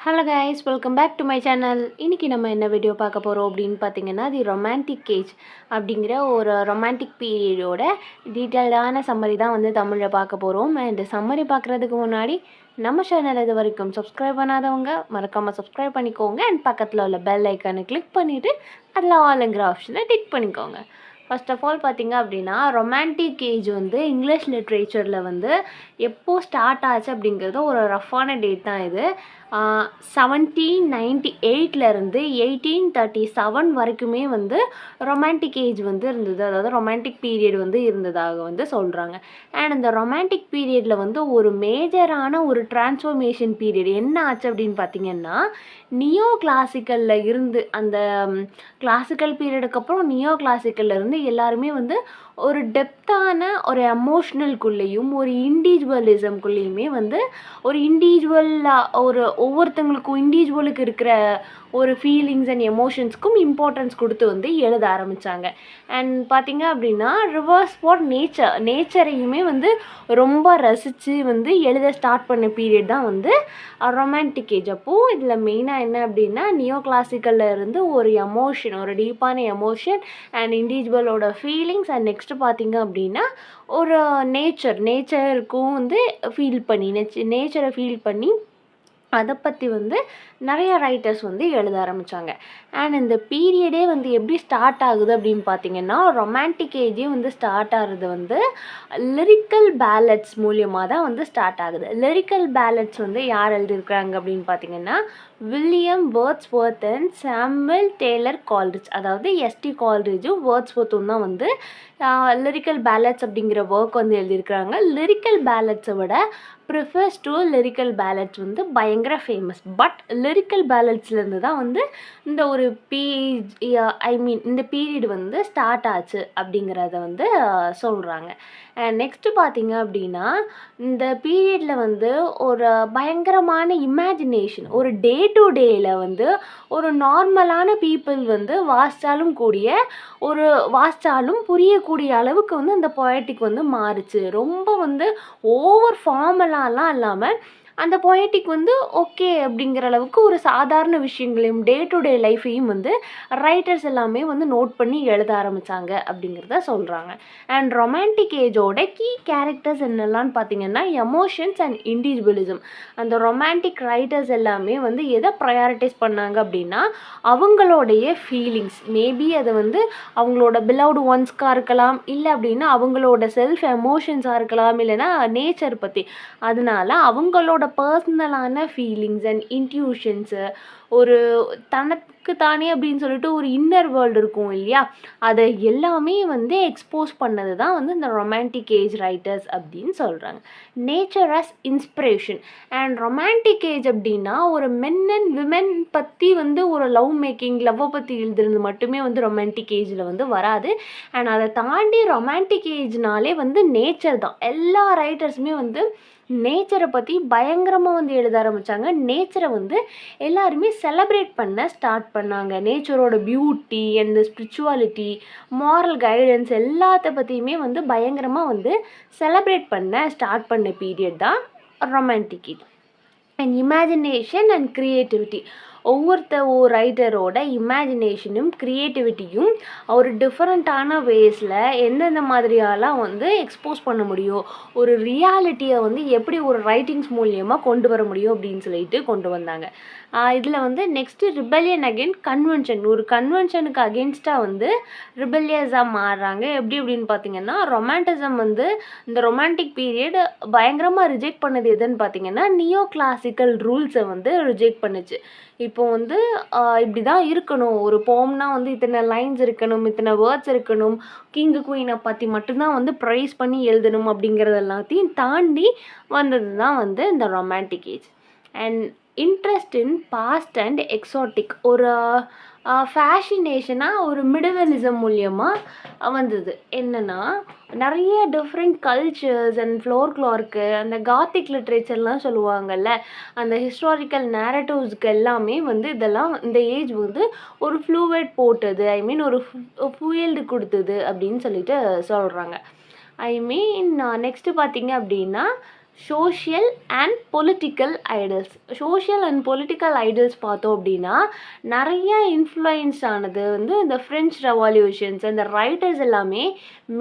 Hello guys, welcome back to my channel. இன்றைக்கி நம்ம என்ன வீடியோ பார்க்க போகிறோம் அப்படின்னு பார்த்தீங்கன்னா, தி ரொமான்டிக் ஏஜ் அப்படிங்கிற ஒரு ரொமான்டிக் பீரியடோட டீட்டெயில்டான சம்மரி தான் வந்து தமிழில் பார்க்க போகிறோம். அண்ட் சம்மரி பார்க்குறதுக்கு முன்னாடி நம்ம சேனல் இது வரைக்கும் சப்ஸ்கிரைப் பண்ணாதவங்க மறக்காமல் சப்ஸ்கிரைப் பண்ணிக்கோங்க. அண்ட் பக்கத்தில் உள்ள பெல் ஐக்கானை கிளிக் பண்ணிவிட்டு அதில் ஆளுங்கிற ஆப்ஷனை டிக் பண்ணிக்கோங்க. ஃபர்ஸ்ட் ஆஃப் ஆல் பார்த்திங்க அப்படின்னா, ரொமான்டிக் ஏஜ் வந்து இங்கிலீஷ் லிட்ரேச்சரில் வந்து எப்போது ஸ்டார்ட் ஆச்சு அப்படிங்கிறது ஒரு ரஃப்பான டேட் தான் இது. 1798லேருந்து 1837 வரைக்குமே வந்து ரொமான்டிக் ஏஜ் வந்து இருந்தது. அதாவது ரொமான்டிக் பீரியட் வந்து இருந்ததாக வந்து சொல்கிறாங்க. அண்ட் இந்த ரொமான்டிக் பீரியடில் வந்து ஒரு மேஜரான ஒரு டிரான்ஸ்ஃபர்மேஷன் பீரியட் என்ன ஆச்சு அப்படின்னு பார்த்திங்கன்னா, நியோ கிளாசிக்கலில் இருந்து அந்த கிளாசிக்கல் பீரியடுக்கு அப்புறம் நியோ கிளாசிக்கல்ல இருந்து எல்லாருமே வந்து ஒரு டெப்த்தான ஒரு எமோஷ்னல்குள்ளேயும் ஒரு இண்டிவிஜுவலிசம்குள்ளேயுமே வந்து ஒரு இண்டிவிஜுவலாக ஒரு ஒவ்வொருத்தங்களுக்கும் இண்டிவிஜுவலுக்கு இருக்கிற ஒரு ஃபீலிங்ஸ் அண்ட் எமோஷன்ஸ்க்கும் இம்பார்ட்டன்ஸ் கொடுத்து வந்து எழுத ஆரம்பித்தாங்க. அண்ட் பார்த்திங்க அப்படின்னா ரிவர்ஸ் ஃபார் நேச்சரையுமே வந்து ரொம்ப ரசித்து வந்து எழுத ஸ்டார்ட் பண்ண பீரியட் தான் வந்து ரொமான்டிக் ஏஜ். அப்போது இதில் மெயினாக என்ன அப்படின்னா, நியோ கிளாசிக்கலில் இருந்து ஒரு எமோஷன், ஒரு டீப்பான எமோஷன் அண்ட் இண்டிவிஜுவலோட ஃபீலிங்ஸ் அண்ட் நெக்ஸ்ட்டு பார்த்திங்க அப்படின்னா ஒரு நேச்சருக்கும் வந்து நேச்சரை ஃபீல் பண்ணி அதை பற்றி வந்து நிறைய ரைட்டர்ஸ் வந்து எழுத ஆரம்பித்தாங்க. அண்ட் இந்த பீரியடே வந்து எப்படி ஸ்டார்ட் ஆகுது அப்படின்னு பார்த்திங்கன்னா, ரொமான்டிக் ஏஜே வந்து ஸ்டார்ட் ஆகிறது வந்து லிரிக்கல் பேலட்ஸ் மூலியமாக தான் வந்து ஸ்டார்ட் ஆகுது. லிரிக்கல் பேலட்ஸ் வந்து யார் எழுதியிருக்கிறாங்க அப்படின்னு பார்த்திங்கன்னா, William Wordsworth and Samuel Taylor Coleridge. அதாவது எஸ்டி கால்ரிட்ஜும் வேர்ட்ஸ்வொர்த்தும் தான் வந்து லிரிக்கல் பேலட்ஸ் அப்படிங்கிற ஒர்க் வந்து எழுதியிருக்கிறாங்க. லிரிக்கல் பேலட்ஸை விட ப்ரிஃபர்ஸ் டு லிரிக்கல் பேலட்ஸ் வந்து பயங்கர ஃபேமஸ். பட் லிரிக்கல் பேலட்ஸ்லேருந்து தான் வந்து இந்த ஒரு இந்த பீரியட் வந்து ஸ்டார்ட் ஆச்சு அப்படிங்கிறத வந்து சொல்கிறாங்க. நெக்ஸ்ட்டு பார்த்திங்க அப்படின்னா, இந்த பீரியடில் வந்து ஒரு பயங்கரமான இமேஜினேஷன், ஒரு டே டு டேயில் வந்து ஒரு நார்மலான பீப்புள் வந்து வாசித்தாலும் புரியக்கூடிய அளவுக்கு வந்து அந்த பொயட்டிக் வந்து மாறுச்சு. ரொம்ப வந்து ஓவர் ஃபார்மலாலாம் இல்லாமல் அந்த பொயட்டிக் வந்து ஓகே அப்படிங்கிற அளவுக்கு ஒரு சாதாரண விஷயங்களையும் டே டு டே லைஃப்பையும் வந்து ரைட்டர்ஸ் எல்லாமே வந்து நோட் பண்ணி எழுத ஆரம்பித்தாங்க அப்படிங்கிறத சொல்கிறாங்க. அண்ட் ரொமான்டிக் ஏஜோட கீ கேரக்டர்ஸ் என்னெல்லாம்னு பார்த்திங்கன்னா, எமோஷன்ஸ் அண்ட் இண்டிவிஜுவலிசம். அந்த ரொமான்டிக் ரைட்டர்ஸ் எல்லாமே வந்து எதை ப்ரையாரிட்டைஸ் பண்ணாங்க அப்படின்னா, அவங்களுடைய ஃபீலிங்ஸ், மேபி அது வந்து அவங்களோட பிலவ்டு ஒன்ஸ்க்காக இருக்கலாம், இல்லை அப்படின்னா அவங்களோட செல்ஃப் எமோஷன்ஸாக இருக்கலாம், இல்லைன்னா நேச்சர் பற்றி. அதனால அவங்களோட பர்சனலான ஃபீலிங்ஸ் அண்ட் இன்ட்யூஷன்ஸு, ஒரு தனக்கு தானே அப்படின்னு சொல்லிட்டு ஒரு இன்னர் வேர்ல்டு இருக்கும் இல்லையா, அதை எல்லாமே வந்து எக்ஸ்போஸ் பண்ணது தான் வந்து இந்த ரொமான்டிக் ஏஜ் ரைட்டர்ஸ் அப்படின்னு சொல்கிறாங்க. Nature as inspiration. And romantic age அப்படின்னா ஒரு மென் அண்ட் விமென் பற்றி வந்து ஒரு லவ்வை பற்றி எழுதுறது மட்டுமே வந்து ரொமான்டிக் ஏஜில் வந்து வராது. அண்ட் அதை தாண்டி ரொமான்டிக் ஏஜ்னாலே வந்து நேச்சர் தான். எல்லா ரைட்டர்ஸுமே வந்து நேச்சரை பற்றி பயங்கரமாக வந்து எழுத ஆரம்பித்தாங்க. நேச்சரை வந்து எல்லாருமே செலப்ரேட் பண்ண ஸ்டார்ட் பண்ணாங்க. நேச்சரோட beauty and spirituality, moral guidance எல்லாத்த பற்றியுமே வந்து பயங்கரமாக வந்து செலப்ரேட் பண்ண ஸ்டார்ட் பண்ண பீரியட் தான் romantic age. And imagination and creativity. ஒரு ரைட்டரோட இமேஜினேஷனும் க்ரியேட்டிவிட்டியும் ஒரு டிஃப்ரெண்ட்டான வேஸில் எந்தெந்த மாதிரியெல்லாம் வந்து எக்ஸ்போஸ் பண்ண முடியும், ஒரு ரியாலிட்டியை வந்து எப்படி ஒரு ரைட்டிங்ஸ் மூலியமாக கொண்டு வர முடியும் அப்படின்னு சொல்லிட்டு கொண்டு வந்தாங்க. இதில் வந்து நெக்ஸ்ட்டு ரிபெல்லியன் அகெயின் கன்வென்ஷன். ஒரு கன்வென்ஷனுக்கு அகென்ஸ்டாக வந்து ரிபெல்லியஸாக மாறுறாங்க. எப்படி அப்படின்னு பார்த்திங்கன்னா, ரொமான்டிசம் வந்து இந்த ரொமான்டிக் பீரியட் பயங்கரமாக ரிஜெக்ட் பண்ணது எதுன்னு பார்த்திங்கன்னா, நியோ கிளாசிக்கல் ரூல்ஸை வந்து ரிஜெக்ட் பண்ணுச்சு. இப்போ வந்து இப்படி தான் இருக்கணும், ஒரு போம்னா வந்து இத்தனை லைன்ஸ் இருக்கணும், இத்தனை வேர்ட்ஸ் இருக்கணும், கிங்கு குயினை பற்றி மட்டும்தான் வந்து ப்ரைஸ் பண்ணி எழுதணும் அப்படிங்கிறது எல்லாத்தையும் தாண்டி வந்தது தான் வந்து இந்த romantic age. And interest in past and exotic, ஒரு ஃபேஷினேஷனாக ஒரு மிடிவலிசம் மூலியமாக வந்தது. என்னென்னா, நிறைய டிஃப்ரெண்ட் கல்ச்சர்ஸ் அண்ட் ஃப்ளோர்க்ளார்க்கு அந்த காத்திக் லிட்ரேச்சர்லாம் சொல்லுவாங்கள்ல, அந்த ஹிஸ்டாரிக்கல் நேரட்டிவ்ஸ்க்கு எல்லாமே வந்து இதெல்லாம் இந்த ஏஜ் வந்து ஒரு ஃப்ளூவட் போட்டது, ஒரு ஃபியூல்டு கொடுத்தது அப்படின்னு சொல்லிட்டு சொல்கிறாங்க. நெக்ஸ்ட்டு பார்த்திங்க அப்படின்னா, social and political idols. Social and political idols பார்த்தோம் அப்படின்னா நிறைய இன்ஃப்ளூயன்ஸ் ஆனது வந்து இந்த ஃப்ரெஞ்ச் ரெவல்யூஷன்ஸ், அந்த ரைட்டர்ஸ் எல்லாமே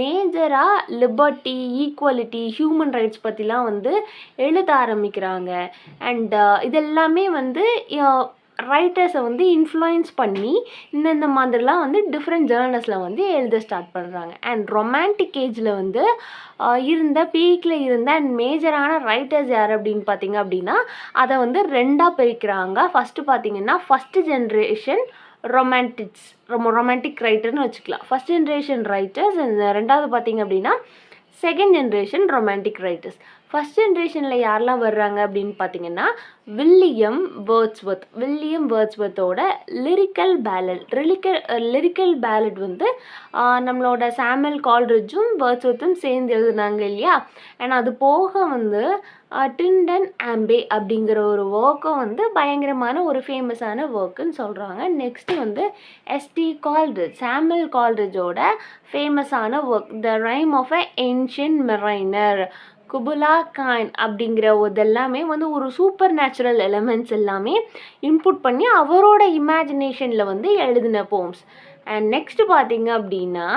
மேஜராக லிபர்ட்டி, ஈக்குவலிட்டி, ஹியூமன் ரைட்ஸ் பற்றிலாம் வந்து எழுத ஆரம்பிக்கிறாங்க. அண்ட் இதெல்லாமே வந்து ரைட்டர்ஸை வந்து இன்ஃப்ளூயன்ஸ் பண்ணி இந்த மாதிரிலாம் வந்து டிஃப்ரெண்ட் ஜேர்னல்ஸில் வந்து எழுத ஸ்டார்ட் பண்ணுறாங்க. அண்ட் ரொமான்டிக் ஏஜில் வந்து இருந்த பீக்கில் இருந்த அண்ட் மேஜரான ரைட்டர்ஸ் யார் அப்படின்னு பார்த்தீங்க அப்படின்னா அதை வந்து ரெண்டாக பிரிக்கிறாங்க. ஃபஸ்ட்டு பார்த்தீங்கன்னா ஃபஸ்ட்டு ஜென்ரேஷன் ரொமான்டிக் ரைட்டர்னு வச்சுக்கலாம். First generation writers. ரெண்டாவது பார்த்தீங்க அப்படின்னா second generation romantic writers. First ஜென்ரேஷனில் யாரெல்லாம் வர்றாங்க அப்படின்னு பார்த்தீங்கன்னா வில்லியம் வேர்ட்ஸ்வர்த்தோட லிரிக்கல் பேலட் வந்து நம்மளோட சாமுவல் கால்ரிட்ஜும் வேர்ட்ஸ்வர்த்தும் சேர்ந்து எழுதுனாங்க இல்லையா. அண்ட் அது போக வந்து டிண்டன் ஆம்பே அப்படிங்கிற ஒரு ஒர்க்கும் வந்து பயங்கரமான ஒரு ஃபேமஸான ஒர்க்குன்னு சொல்கிறாங்க. நெக்ஸ்ட்டு வந்து சாமுவல் கால்ரிட்ஜோட ஃபேமஸான work the rime of a ancient mariner, Kubla Khan அப்படிங்கிற இதெல்லாமே வந்து ஒரு சூப்பர் நேச்சுரல் எலமெண்ட்ஸ் எல்லாமே இன்புட் பண்ணி அவரோட இமேஜினேஷனில் வந்து எழுதின போம்ஸ். அண்ட் நெக்ஸ்ட் பார்த்தீங்க அப்படின்னா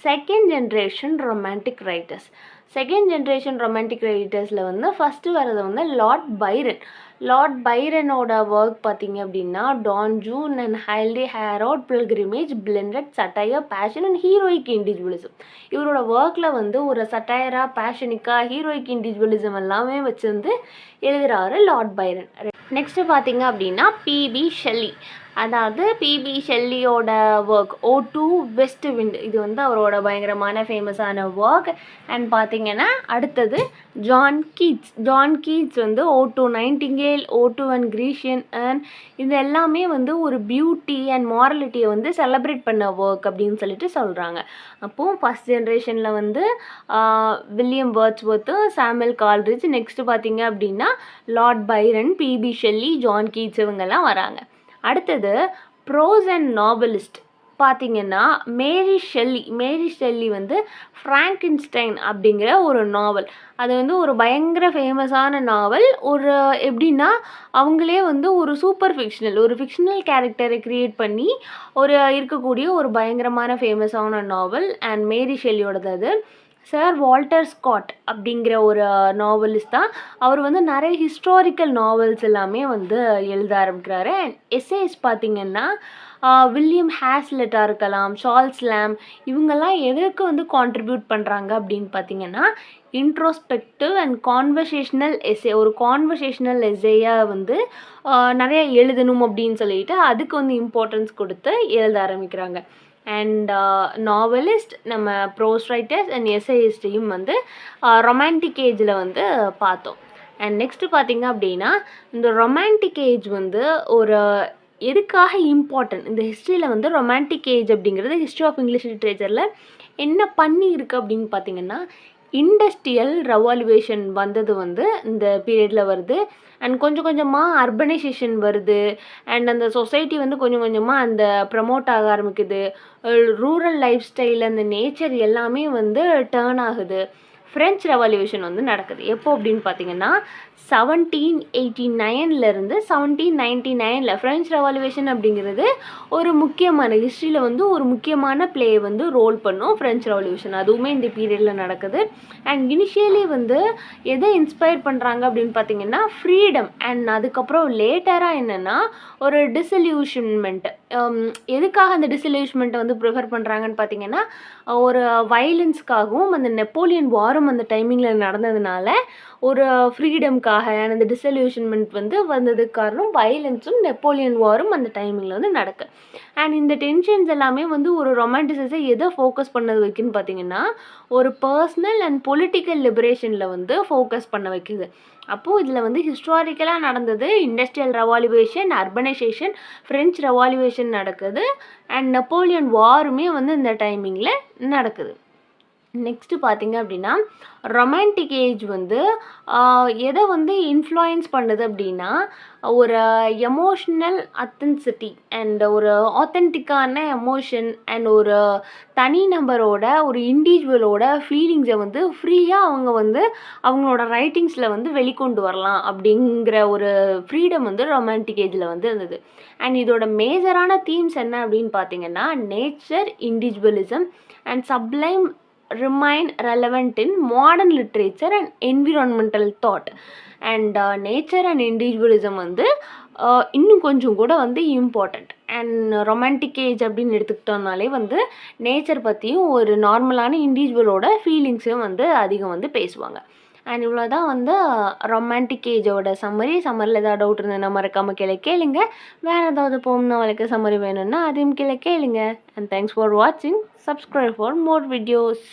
செகண்ட் ஜென்ரேஷன் ரொமான்டிக் ரைட்டர்ஸில் வந்து ஃபஸ்ட்டு வர்றது வந்து லார்ட் பைரனோட ஒர்க் பார்த்தீங்க அப்படின்னா Don Juan and Childe Harold's pilgrimage blended satire passion and heroic individualism. இவரோட ஒர்க்கில் வந்து ஒரு சட்டையராக, பேஷனிக்காக, ஹீரோயிக் இண்டிவிஜுவலிசம் எல்லாமே வச்சு வந்து எழுதுகிறாரு லார்ட் பைரன். நெக்ஸ்ட்டு பார்த்தீங்க அப்படின்னா பிபி ஷெல்லி. அதாவது பிபி ஷெல்லியோட ஒர்க் O2 வெஸ்ட் விண்ட், இது வந்து அவரோட பயங்கரமான ஃபேமஸான ஒர்க். அண்ட் பார்த்தீங்கன்னா அடுத்தது ஜான் கீட்ஸ் வந்து O2 nightingale, O2 and Grecian and இது எல்லாமே வந்து ஒரு பியூட்டி அண்ட் மாரலிட்டியை வந்து செலிப்ரேட் பண்ண ஒர்க் அப்படின்னு சொல்லிட்டு சொல்கிறாங்க. அப்போது ஃபஸ்ட் ஜென்ரேஷனில் வந்து William Wordsworth, Samuel Coleridge, next பார்த்தீங்க அப்படின்னா Lord Byron, P B Shelley, John Keats இவங்கெல்லாம் வராங்க. அடுத்தது ப்ரோஸ் அண்ட் நாவலிஸ்ட் பார்த்தீங்கன்னா மேரி ஷெல்லி வந்து ஃப்ராங்கென்ஸ்டைன் அப்படிங்கிற ஒரு நாவல். அது வந்து ஒரு பயங்கர ஃபேமஸான நாவல். ஒரு எப்படின்னா அவங்களே வந்து ஒரு ஃபிக்ஷனல் கேரக்டரை க்ரியேட் பண்ணி இருக்கக்கூடிய ஒரு பயங்கரமான ஃபேமஸான நாவல். அண்ட் மேரி ஷெல்லியோடது அது. சர் வால்டர் ஸ்காட் அப்படிங்கிற ஒரு நாவலிஸ்ட் தான். அவர் வந்து நிறைய ஹிஸ்டாரிக்கல் நாவல்ஸ் எல்லாமே வந்து எழுத ஆரம்பிக்கிறாரு. அண்ட் எஸ்ஏஸ் பார்த்திங்கன்னா வில்லியம் ஹேஸ்லெட்டாக இருக்கலாம், சார்ல்ஸ் லேம், இவங்கெல்லாம் எதற்கு வந்து கான்ட்ரிபியூட் பண்ணுறாங்க அப்படின்னு பார்த்திங்கன்னா இன்ட்ரோஸ்பெக்டிவ் அண்ட் கான்வர்சேஷ்னல் எஸ்ஸேயாக வந்து நிறைய எழுதணும் அப்படின்னு சொல்லிட்டு அதுக்கு வந்து இம்பார்ட்டன்ஸ் கொடுத்து எழுத ஆரம்பிக்கிறாங்க. அண்ட் நாவலிஸ்ட், நம்ம ப்ரோஸ் ரைட்டர்ஸ் அண்ட் எஸ்ஏயிஸ்டையும் வந்து ரொமான்டிக் ஏஜில் வந்து பார்த்தோம். அண்ட் நெக்ஸ்ட்டு பார்த்திங்க அப்படின்னா இந்த ரொமான்டிக் ஏஜ் வந்து ஒரு எதுக்காக இம்பார்ட்டன்ட், இந்த ஹிஸ்ட்ரியில் வந்து ரொமான்டிக் ஏஜ் அப்படிங்கிறது ஹிஸ்ட்ரி ஆஃப் இங்கிலீஷ் லிட்ரேச்சரில் என்ன பண்ணியிருக்கு அப்படின்னு பார்த்திங்கன்னா இண்டஸ்ட்ரியல் ரெவல்யூஷன் வந்தது வந்து இந்த பீரியடில் வருது. அண்ட் கொஞ்சம் கொஞ்சமாக அர்பனைசேஷன் வருது. அண்ட் அந்த சொசைட்டி வந்து கொஞ்சம் கொஞ்சமாக அந்த ப்ரமோட் ஆக ஆரம்பிக்குது. ரூரல் லைஃப் ஸ்டைல், அந்த நேச்சர் எல்லாமே வந்து டேர்ன் ஆகுது. ஃப்ரெஞ்ச் ரெவல்யூஷன் வந்து நடக்குது. எப்போ அப்படின்னு பார்த்தீங்கன்னா 1789 1799 ஃப்ரெஞ்ச் ரெவல்யூஷன் அப்படிங்கிறது ஒரு முக்கியமான ஹிஸ்ட்ரியில் வந்து ஒரு முக்கியமான ப்ளே வந்து ரோல் பண்ணும் ஃப்ரெஞ்ச் ரெவல்யூஷன். அதுவுமே இந்த பீரியடில் நடக்குது. அண்ட் இனிஷியலி வந்து எதை இன்ஸ்பயர் பண்ணுறாங்க அப்படின்னு பார்த்தீங்கன்னா ஃப்ரீடம். அண்ட் அதுக்கப்புறம் லேட்டராக என்னென்னா ஒரு டிசல்யூஷன்மெண்ட். எதுக்காக அந்த டிசல்யூஷன்மெண்ட்டை வந்து ப்ரிஃபர் பண்ணுறாங்கன்னு பார்த்தீங்கன்னா ஒரு வயலன்ஸ்க்காகவும் அந்த நெப்போலியன் வாரும் அந்த டைமிங்கில் நடந்ததுனால ஒரு ஃப்ரீடம்காக அந்த டிசல்யூஷன்மெண்ட் வந்து வந்ததுக்கு காரணம் வயலன்ஸும் நெப்போலியன் வாரும் அந்த டைமிங்கில் வந்து நடக்கு. அண்ட் இந்த டென்ஷன்ஸ் எல்லாமே வந்து ஒரு ரொமான்டிசிஸை எதை ஃபோக்கஸ் பண்ணது வைக்குன்னு பார்த்தீங்கன்னா ஒரு பர்சனல் அண்ட் பொலிட்டிக்கல் லிபரேஷனில் வந்து ஃபோக்கஸ் பண்ண வைக்குது. அப்போது இதில் வந்து ஹிஸ்டாரிக்கலாக நடந்தது industrial revolution, urbanisation, French revolution நடக்குது. அண்ட் நெப்போலியன் வாருமே வந்து இந்த டைமிங்கில் நடக்குது. நெக்ஸ்ட்டு பார்த்தீங்க அப்படின்னா, ரொமான்டிக் ஏஜ் வந்து எத வந்து இன்ஃப்ளூயன்ஸ் பண்ணுது அப்படின்னா, ஒரு எமோஷ்னல் அத்தென்சிட்டி அண்ட் ஒரு ஆத்தென்டிக்கான எமோஷன் அண்ட் ஒரு தனி நபரோட, ஒரு இண்டிவிஜுவலோட ஃபீலிங்ஸை வந்து ஃப்ரீயா அவங்க வந்து அவங்களோட ரைட்டிங்ஸில் வந்து வெளிக்கொண்டு வரலாம் அப்படிங்கிற ஒரு ஃப்ரீடம் வந்து ரொமான்டிக் ஏஜில் வந்து இருந்தது. அண்ட் இதோட மேஜரான தீம்ஸ் என்ன அப்படின்னு பார்த்தீங்கன்னா, nature, individualism and sublime remain relevant in modern literature and environmental thought. And nature and individualism வந்து இன்னும் கொஞ்சம் கூட வந்து இம்பார்ட்டண்ட். அண்ட் ரொமான்டிக் ஏஜ் அப்படின்னு எடுத்துக்கிட்டோம்னாலே வந்து நேச்சர் பற்றியும் ஒரு நார்மலான இண்டிவிஜுவலோட ஃபீலிங்ஸையும் வந்து அதிகம் வந்து பேசுவாங்க. அண்ட் இவ்வளோ தான் வந்து ரொமான்டிக் ஏஜோட சம்மரியில் ஏதாவது டவுட் இருந்ததுன்னா மறக்காமல் கீழே கேளுங்க. வேறு ஏதாவது போம் நாவலுக்கு சம்மரி வேணும்னா அதையும் கீழே கேளுங்க. அண்ட் தேங்க்ஸ் ஃபார் வாட்சிங். Subscribe for more videos.